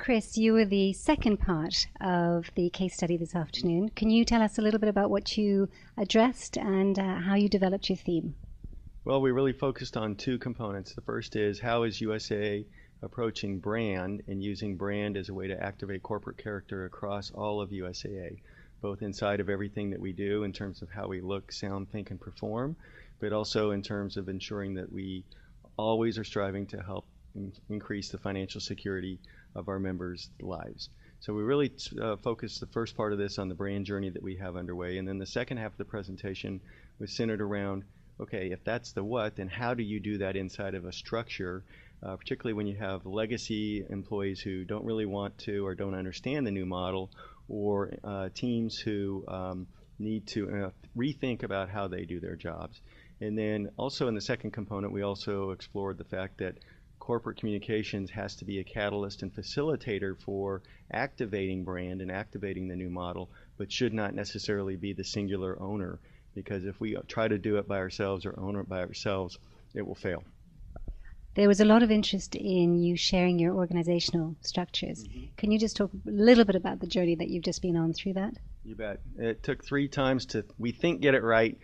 Chris, you were the second part of the case study this afternoon. Can you tell us a little bit about what you addressed and how you developed your theme? Well, we really focused on two components. The first is how is USAA approaching brand and using brand as a way to activate corporate character across all of USAA, both inside of everything that we do in terms of how we look, sound, think, and perform, but also in terms of ensuring that we always are striving to help increase the financial security of our members' lives. So we really focused the first part of this on the brand journey that we have underway, and then the second half of the presentation was centered around, okay, if that's the what, then how do you do that inside of a structure, particularly when you have legacy employees who don't really want to or don't understand the new model, or teams who need to rethink about how they do their jobs. And then also in the second component, we also explored the fact that corporate communications has to be a catalyst and facilitator for activating brand and activating the new model, but should not necessarily be the singular owner, because if we try to do it by ourselves or own it by ourselves, it will fail. There was a lot of interest in you sharing your organizational structures. Can you just talk a little bit about the journey that you've just been on through that? You bet. It took 3 times to, we think, get it right.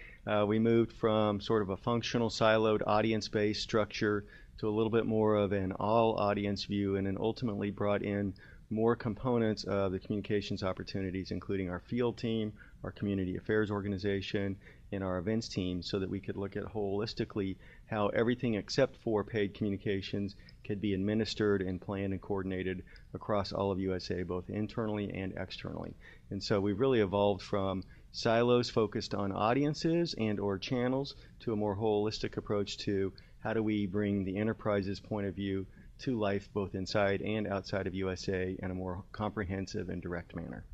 We moved from sort of a functional, siloed, audience-based structure to a little bit more of an all-audience view, and then ultimately brought in more components of the communications opportunities, including our field team, our community affairs organization, and our events team, so that we could look at holistically how everything except for paid communications could be administered and planned and coordinated across all of USA, both internally and externally. And so we've really evolved from silos focused on audiences and or channels to a more holistic approach to how do we bring the enterprise's point of view to life both inside and outside of USA in a more comprehensive and direct manner.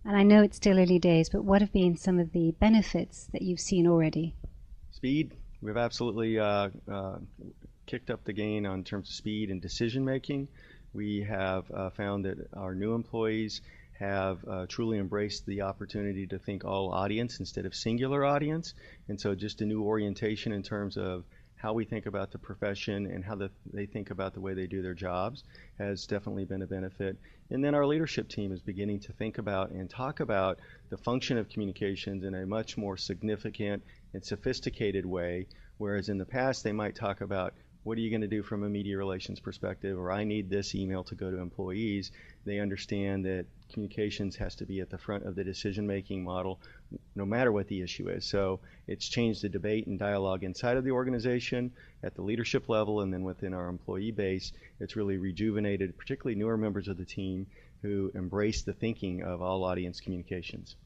And I know it's still early days, but what have been some of the benefits that you've seen already? Speed. We've absolutely kicked up the game in terms of speed and decision making. We have found that our new employees have truly embraced the opportunity to think all audience instead of singular audience, and so just a new orientation in terms of how we think about the profession and how they think about the way they do their jobs has definitely been a benefit. And then our leadership team is beginning to think about and talk about the function of communications in a much more significant and sophisticated way, whereas in the past they might talk about what are you going to do from a media relations perspective, or I need this email to go to employees. They understand that communications has to be at the front of the decision-making model no matter what the issue is. So it's changed the debate and dialogue inside of the organization at the leadership level, and then within our employee base, it's really rejuvenated, particularly newer members of the team who embrace the thinking of all audience communications.